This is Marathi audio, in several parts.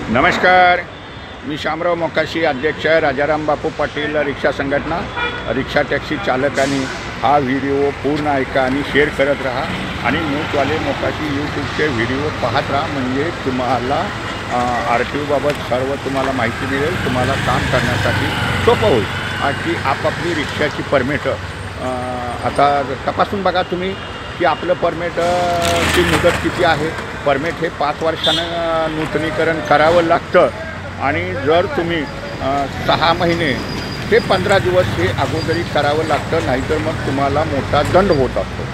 नमस्कार, मी शामराव मोकाशी, अध्यक्ष राजाराम बापू पाटील रिक्षा संघटना। रिक्षा टॅक्सी चालकांनी हा व्हिडिओ पूर्ण ऐका आणि शेअर करत राहा आणि मूठवाले मोकाशी यूट्यूबचे व्हिडिओ पाहत राहा, म्हणजे तुम्हाला RTO बाबत सर्व तुम्हाला माहिती मिळेल। तुम्हाला काम करण्यासाठी सोपं होईल की आपापली रिक्षाची परमिट आता तपासून बघा तुम्ही की आपलं परमिटची मुदत किती आहे। परमिट हे 5 वर्षानं नूतनीकरण करावं लागतं आणि जर तुम्ही 6 महिने ते 15 दिवस हे अगोदरी करावं लागतं, नाहीतर मग तुम्हाला मोठा दंड होत असतो।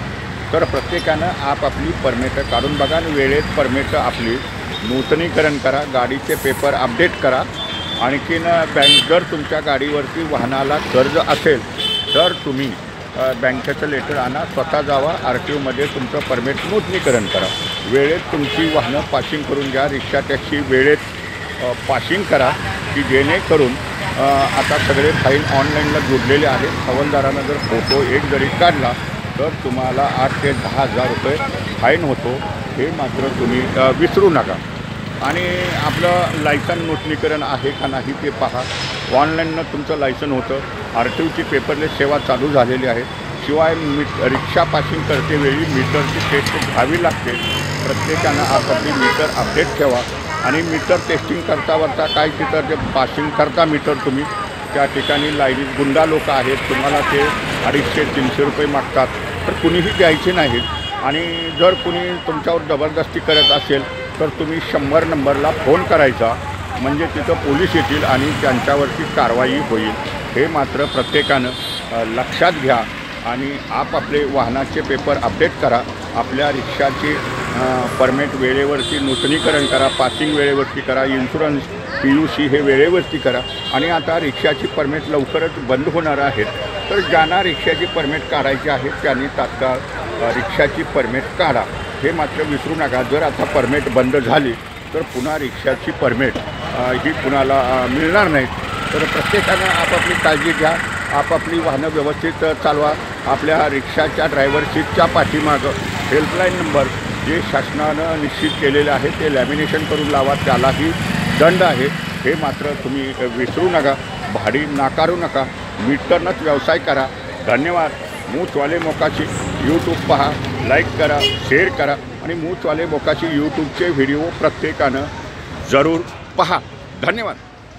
तर प्रत्येकानं आपापली परमिट काढून बघा आणि वेळेत परमिट आपली नूतनीकरण करा, गाडीचे पेपर अपडेट करा। आणखीन जर तुमच्या गाडीवरती वाहनाला कर्ज असेल तर तुम्ही बँकेचं लेटर आणा, स्वतः जावा, RTOमध्ये तुमचं परमिट नूतनीकरण करा। वेळेत तुमची वाहनं पासिंग करून घ्या, रिक्षा टॅक्सी वेळेत पासिंग करा की जेणेकरून आता सगळे फाईन ऑनलाईनला जोडलेले आहेत। हवालदारानं जर फोटो एक जरी काढला तर तुम्हाला 8 ते 10 हजार रुपये फाईन होतो, हे मात्र तुम्ही विसरू नका। आणि आपलं लायसन नूतनीकरण आहे का नाही ते पहा। ऑनलाईननं तुमचं लायसन होतं, RTOची पेपरलेस सेवा चालू झालेली आहे। शिवाय रिक्षा पासिंग करतेवेळी मीटरची टेस्ट घ्यावी लागते। प्रत्येकानं आपापली मीटर अपडेट ठेवा आणि मीटर टेस्टिंग करता काय तिथं जे पासिंग करता मीटर तुम्ही त्या ठिकाणी लाईनीत गुंडा लोक आहेत, तुम्हाला ते 250-300 रुपये मागतात, तर कुणीही द्यायचे नाहीत। आणि जर कुणी तुमच्यावर जबरदस्ती करत असेल तर तुम्ही 100 नंबरला फोन करायचा, म्हणजे तिथं पोलीस येतील आणि त्यांच्यावरती कारवाई होईल। हे मात्र प्रत्येकानं लक्षात घ्या आणि आपापले वाहनाचे पेपर अपडेट करा, आपल्या रिक्षाची परमिट वेळेवरती नूतनीकरण करा, पासिंग वेळेवरती करा, इन्शुरन्स PUC हे वेळेवरती करा। आणि आता रिक्षाची परमिट लवकरच बंद होणार आहेत, तर ज्यांना रिक्षाची परमिट काढायची आहे त्यांनी तात्काळ रिक्षाची परमिट काढा, हे मात्र विसरू नका। जर आता परमिट बंद झाली तर पुन्हा रिक्षाची परमिट ही कुणाला मिळणार नाही। तर प्रत्येकानं आपापली काळजी घ्या, आपापली वाहनं व्यवस्थित चालवा। आपल्या रिक्षाच्या ड्रायव्हर सीटच्या पाठीमागं हेल्पलाईन नंबर जे शासनानं निश्चित केलेले आहे ते लॅमिनेशन करून लावा, त्यालाही दंड आहे, हे मात्र तुम्ही विसरू नका। भाडी नाकारू नका, मीटरनंच व्यवसाय करा। धन्यवाद। मूठवाले मोकाशी यूट्यूब पहा, लाईक करा, शेअर करा आणि मूठवाले मोकाशी यूट्यूबचे व्हिडिओ प्रत्येकानं जरूर पहा। धन्यवाद।